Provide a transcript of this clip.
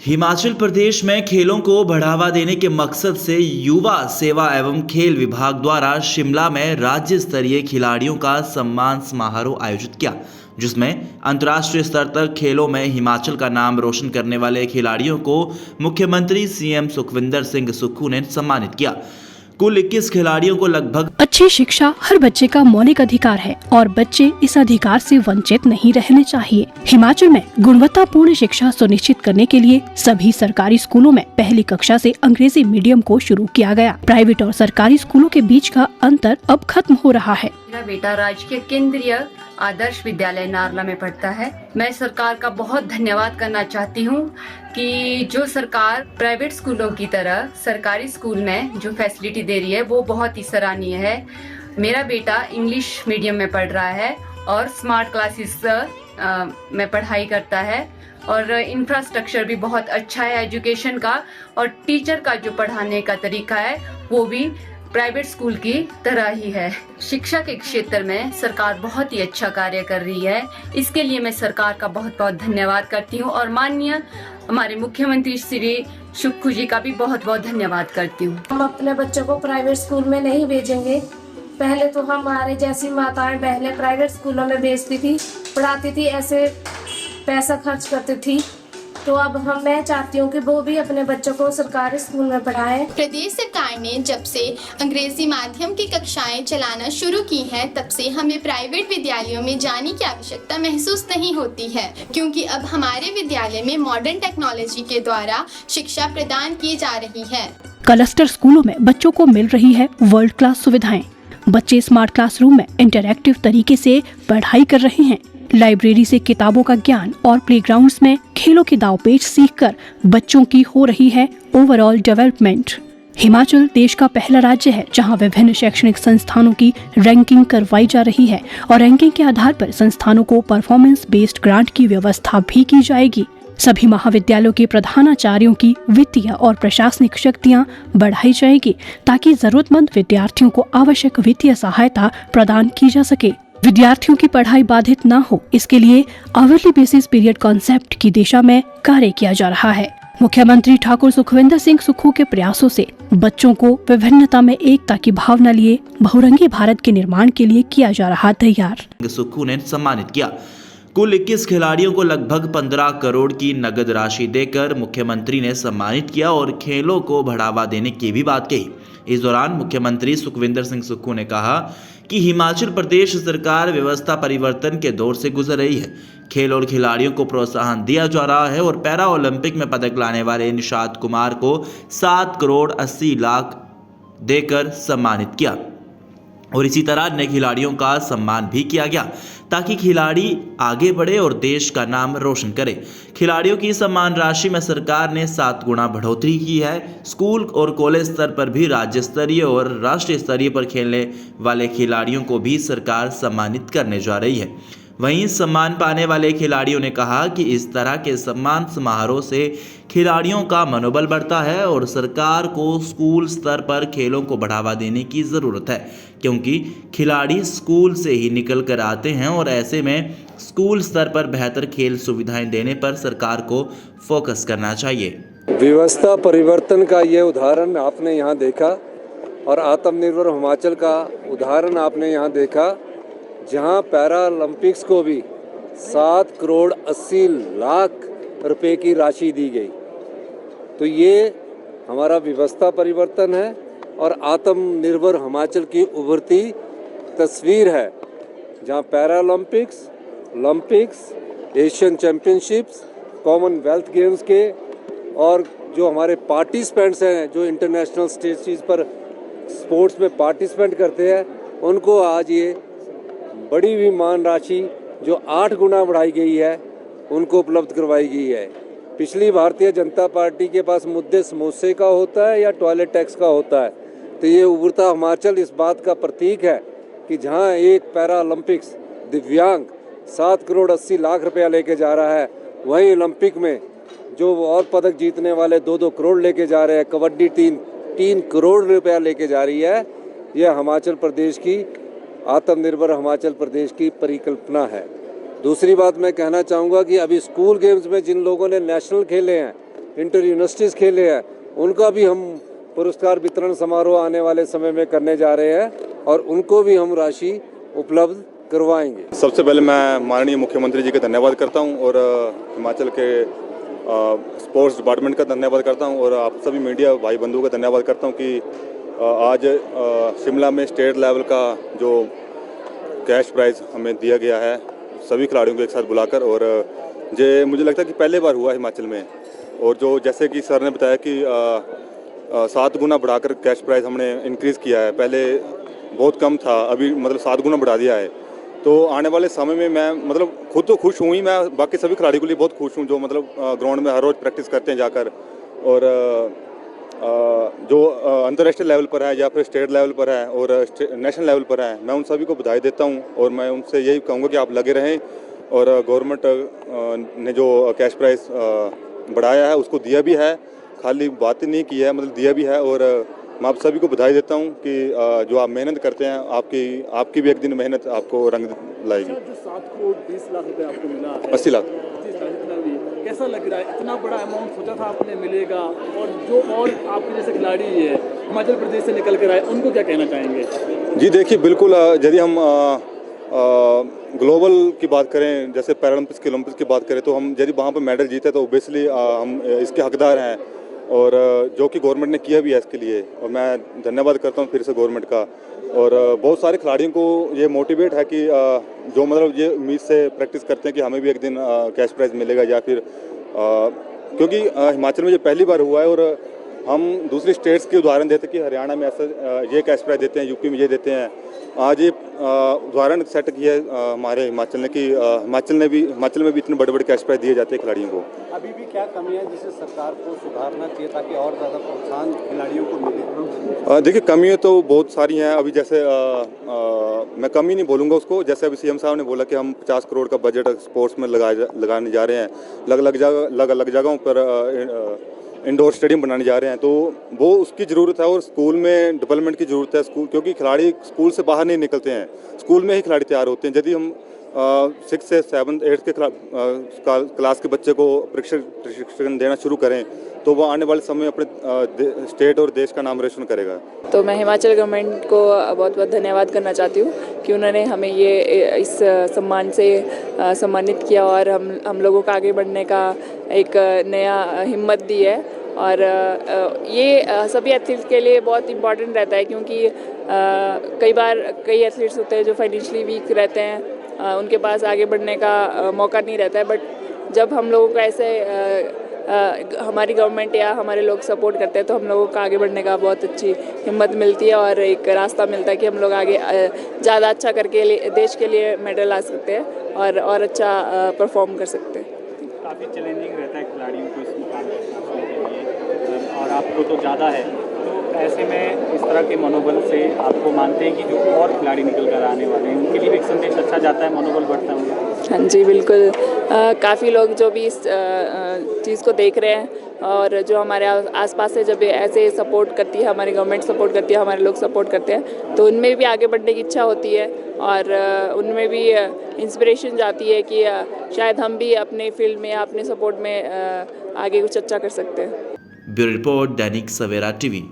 हिमाचल प्रदेश में खेलों को बढ़ावा देने के मकसद से युवा सेवा एवं खेल विभाग द्वारा शिमला में राज्य स्तरीय खिलाड़ियों का सम्मान समारोह आयोजित किया, जिसमें अंतर्राष्ट्रीय स्तर तक खेलों में हिमाचल का नाम रोशन करने वाले खिलाड़ियों को मुख्यमंत्री सीएम सुखविंदर सिंह सुक्खू ने सम्मानित किया। कुल 21 खिलाड़ियों को लगभग अच्छी शिक्षा हर बच्चे का मौलिक अधिकार है और बच्चे इस अधिकार से वंचित नहीं रहने चाहिए। हिमाचल में गुणवत्तापूर्ण शिक्षा सुनिश्चित करने के लिए सभी सरकारी स्कूलों में पहली कक्षा से अंग्रेजी मीडियम को शुरू किया गया। प्राइवेट और सरकारी स्कूलों के बीच का अंतर अब खत्म हो रहा है। मेरा बेटा राजकीय केंद्रीय आदर्श विद्यालय नारला में पढ़ता है। मैं सरकार का बहुत धन्यवाद करना चाहती हूँ कि जो सरकार प्राइवेट स्कूलों की तरह सरकारी स्कूल में जो फैसिलिटी दे रही है वो बहुत ही सराहनीय है। मेरा बेटा इंग्लिश मीडियम में पढ़ रहा है और स्मार्ट क्लासेस में पढ़ाई करता है और इंफ्रास्ट्रक्चर भी बहुत अच्छा है एजुकेशन का, और टीचर का जो पढ़ाने का तरीका है वो भी प्राइवेट स्कूल की तरह ही है। शिक्षा के क्षेत्र में सरकार बहुत ही अच्छा कार्य कर रही है। इसके लिए मैं सरकार का बहुत बहुत धन्यवाद करती हूँ और माननीय हमारे मुख्यमंत्री श्री सुक्खू जी का भी बहुत बहुत धन्यवाद करती हूँ। हम अपने बच्चों को प्राइवेट स्कूल में नहीं भेजेंगे। पहले तो हमारे जैसी माताएं बहनें प्राइवेट स्कूलों में भेजती थी, पढ़ाती थी, ऐसे पैसा खर्च करती थी। तो अब मैं चाहती हूँ कि वो भी अपने बच्चों को सरकारी स्कूल में पढ़ाएं। प्रदेश सरकार ने जब से अंग्रेजी माध्यम की कक्षाएं चलाना शुरू की हैं, तब से हमें प्राइवेट विद्यालयों में जाने की आवश्यकता महसूस नहीं होती है, क्योंकि अब हमारे विद्यालय में मॉडर्न टेक्नोलॉजी के द्वारा शिक्षा प्रदान की जा रही है। क्लस्टर स्कूलों में बच्चों को मिल रही है वर्ल्ड क्लास सुविधाएं। बच्चे स्मार्ट क्लासरूम में इंटरैक्टिव तरीके से पढ़ाई कर रहे हैं। लाइब्रेरी से किताबों का ज्ञान और प्लेग्राउंड्स में खेलों के दांवपेच सीखकर बच्चों की हो रही है ओवरऑल डेवलपमेंट। हिमाचल देश का पहला राज्य है जहां विभिन्न शैक्षणिक संस्थानों की रैंकिंग करवाई जा रही है और रैंकिंग के आधार पर संस्थानों को परफॉर्मेंस बेस्ड ग्रांट की व्यवस्था भी की जाएगी। सभी महाविद्यालयों के प्रधानाचार्यों की वित्तीय और प्रशासनिक शक्तियां बढ़ाई जाएगी ताकि जरूरतमंद विद्यार्थियों को आवश्यक वित्तीय सहायता प्रदान की जा सके। विद्यार्थियों की पढ़ाई बाधित न हो, इसके लिए आवरली बेसिस पीरियड कॉन्सेप्ट की दिशा में कार्य किया जा रहा है। मुख्यमंत्री ठाकुर सुखविंदर सिंह सुक्खू के प्रयासों से बच्चों को विभिन्नता में एकता की भावना लिए बहुरंगी भारत के निर्माण के लिए किया जा रहा तैयार। सुक्खू ने सम्मानित किया। कुल 21 खिलाड़ियों को लगभग 15 करोड़ की नगद राशि देकर मुख्यमंत्री ने सम्मानित किया और खेलों को बढ़ावा देने की भी बात कही। इस दौरान मुख्यमंत्री सुखविंदर सिंह सुक्खू ने कहा कि हिमाचल प्रदेश सरकार व्यवस्था परिवर्तन के दौर से गुजर रही है। खेल और खिलाड़ियों को प्रोत्साहन दिया जा रहा है और पैरा ओलंपिक में पदक लाने वाले निशात कुमार को 7 करोड़ 80 लाख देकर सम्मानित किया और इसी तरह अन्य खिलाड़ियों का सम्मान भी किया गया ताकि खिलाड़ी आगे बढ़े और देश का नाम रोशन करे। खिलाड़ियों की सम्मान राशि में सरकार ने 7 गुना बढ़ोतरी की है। स्कूल और कॉलेज स्तर पर भी राज्य स्तरीय और राष्ट्रीय स्तरीय पर खेलने वाले खिलाड़ियों को भी सरकार सम्मानित करने जा रही है। वहीं सम्मान पाने वाले खिलाड़ियों ने कहा कि इस तरह के सम्मान समारोह से खिलाड़ियों का मनोबल बढ़ता है और सरकार को स्कूल स्तर पर खेलों को बढ़ावा देने की ज़रूरत है, क्योंकि खिलाड़ी स्कूल से ही निकल कर आते हैं और ऐसे में स्कूल स्तर पर बेहतर खेल सुविधाएं देने पर सरकार को फोकस करना चाहिए। व्यवस्था परिवर्तन का ये उदाहरण आपने यहाँ देखा और आत्मनिर्भर हिमाचल का उदाहरण आपने यहाँ देखा, जहाँ पैरा ओलंपिक्स को भी 7 करोड़ 80 लाख रुपए की राशि दी गई। तो ये हमारा व्यवस्था परिवर्तन है और आत्मनिर्भर हिमाचल की उभरती तस्वीर है, जहाँ para Olympics, Asian championships, Commonwealth games के और जो हमारे पार्टिसिपेंट्स हैं जो इंटरनेशनल स्टेजेस पर स्पोर्ट्स में पार्टिसिपेंट करते हैं, उनको आज ये बड़ी हुई मान राशि जो 8 गुना बढ़ाई गई है उनको उपलब्ध करवाई गई है। पिछली भारतीय जनता पार्टी के पास मुद्दे समोसे का होता है या टॉयलेट टैक्स का होता है, तो ये उभरता हिमाचल इस बात का प्रतीक है कि जहां एक पैरा ओलंपिक्स दिव्यांग 7 करोड़ 80 लाख रुपया लेके जा रहा है, वहीं ओलंपिक में जो और पदक जीतने वाले 2-2 करोड़ लेके जा रहे हैं, कबड्डी 3 करोड़ रुपया लेके जा रही है। यह हिमाचल प्रदेश की आत्मनिर्भर हिमाचल प्रदेश की परिकल्पना है। दूसरी बात मैं कहना चाहूँगा कि अभी स्कूल गेम्स में जिन लोगों ने नेशनल खेले हैं इंटर यूनिवर्सिटीज़ खेले हैं, उनका भी हम पुरस्कार वितरण समारोह आने वाले समय में करने जा रहे हैं और उनको भी हम राशि उपलब्ध करवाएंगे। सबसे पहले मैं माननीय मुख्यमंत्री जी का धन्यवाद करता हूं और हिमाचल के स्पोर्ट्स डिपार्टमेंट का धन्यवाद करता हूं और आप सभी मीडिया भाई बंधुओं का धन्यवाद करता हूं कि आज शिमला में स्टेट लेवल का जो कैश प्राइज़ हमें दिया गया है सभी खिलाड़ियों को एक साथ बुलाकर, और ये मुझे लगता है कि पहले बार हुआ हिमाचल में। और जो जैसे कि सर ने बताया कि 7 गुना बढ़ाकर कैश प्राइज़ हमने इंक्रीज़ किया है, पहले बहुत कम था, अभी मतलब 7 गुना बढ़ा दिया है। तो आने वाले समय में मैं मतलब खुद तो खुश हूँ ही, मैं बाकी सभी खिलाड़ियों के लिए बहुत खुश हूँ जो मतलब ग्राउंड में हर रोज़ प्रैक्टिस करते हैं जाकर, और जो अंतर्राष्ट्रीय लेवल पर है या फिर स्टेट लेवल पर है और नेशनल लेवल पर है, मैं उन सभी को बधाई देता हूँ। और मैं उनसे यही कहूँगा कि आप लगे रहें, और गवर्नमेंट ने जो कैश प्राइस बढ़ाया है उसको दिया भी है, खाली बात ही नहीं की है, मतलब दिया भी है। और मैं आप सभी को बधाई देता हूँ कि जो आप मेहनत करते हैं, आपकी भी एक दिन मेहनत आपको रंग लाएगी। जो 7 करोड़ 20 लाख रुपए आपको मिला है, 80 लाख, कैसा लग रहा है? इतना बड़ा अमाउंट सोचा था आपने मिलेगा, और जो और आपके जैसे खिलाड़ी है हिमाचल प्रदेश से निकल कर आए, उनको क्या कहना चाहेंगे? जी देखिए, बिल्कुल यदि हम ग्लोबल की बात करें, जैसे पैरालंपिक्स की ओलंपिक्स की बात करें, तो हम यदि वहाँ पर मेडल जीते तो ओबियसली हम इसके हकदार हैं, और जो कि गवर्नमेंट ने किया भी है इसके लिए, और मैं धन्यवाद करता हूँ फिर से गवर्नमेंट का। और बहुत सारे खिलाड़ियों को ये मोटिवेट है कि जो मतलब ये उम्मीद से प्रैक्टिस करते हैं कि हमें भी एक दिन कैश प्राइज़ मिलेगा, या फिर क्योंकि हिमाचल में ये पहली बार हुआ है, और हम दूसरी स्टेट्स के उदाहरण देते हैं कि हरियाणा में ऐसा ये कैश प्राइज़ देते हैं, यूपी में ये देते हैं। आज ये उदाहरण सेट किया है हमारे हिमाचल ने कि हिमाचल में भी इतने बड़े बड़े कैश प्राइज़ दिए जाते हैं खिलाड़ियों को। अभी भी क्या कमी है जिसे सरकार को सुधारना चाहिए ताकि और ज़्यादा प्रोत्साहन खिलाड़ियों को मिले? देखिए, कमियाँ तो बहुत सारी हैं। अभी जैसे मैं कमी नहीं बोलूँगा उसको, जैसे अभी सीएम साहब ने बोला कि हम 50 करोड़ का बजट स्पोर्ट्स में लगाने जा रहे हैं, अलग जगहों पर इंडोर स्टेडियम बनाने जा रहे हैं, तो वो उसकी ज़रूरत है, और स्कूल में डेवलपमेंट की ज़रूरत है। स्कूल, क्योंकि खिलाड़ी स्कूल से बाहर नहीं निकलते हैं, स्कूल में ही खिलाड़ी तैयार होते हैं। यदि हम 6 से 7 8 के क्लास के बच्चे को प्रशिक्षण देना शुरू करें तो वो आने वाले समय में अपने स्टेट और देश का नाम रोशन करेगा। तो मैं हिमाचल गवर्नमेंट को बहुत बहुत धन्यवाद करना चाहती हूँ कि उन्होंने हमें ये इस सम्मान से सम्मानित किया, और हम लोगों को आगे बढ़ने का एक नया हिम्मत दी है। और ये सभी एथलीट्स के लिए बहुत इम्पॉर्टेंट रहता है, क्योंकि कई बार कई एथलीट्स होते हैं जो फाइनेंशियली वीक रहते हैं, उनके पास आगे बढ़ने का मौका नहीं रहता है। बट जब हम लोगों को ऐसे हमारी गवर्नमेंट या हमारे लोग सपोर्ट करते हैं तो हम लोगों को आगे बढ़ने का बहुत अच्छी हिम्मत मिलती है, और एक रास्ता मिलता है कि हम लोग आगे ज़्यादा अच्छा करके देश के लिए मेडल ला सकते हैं और अच्छा परफॉर्म कर सकते हैं। काफ़ी चैलेंजिंग रहता है खिलाड़ियों को इस मुकाम तक पहुँचने के लिए, और आपको तो ज़्यादा है, तो ऐसे में इस तरह के मनोबल से आपको मानते हैं कि जो और खिलाड़ी निकल कर आने वाले हैं उनके लिए भी एक संदेश अच्छा जाता है, मनोबल बढ़ता है? हाँ जी, बिल्कुल। काफ़ी लोग जो भी इस चीज़ को देख रहे हैं, और जो हमारे आसपास से जब ऐसे सपोर्ट करती है, हमारी गवर्नमेंट सपोर्ट करती है, हमारे लोग सपोर्ट करते हैं, तो उनमें भी आगे बढ़ने की इच्छा होती है, और उनमें भी इंस्पिरेशन जाती है कि शायद हम भी अपने फील्ड में या अपने सपोर्ट में आगे कुछ अच्छा कर सकते हैं। Bureau report, Dainik Savera TV.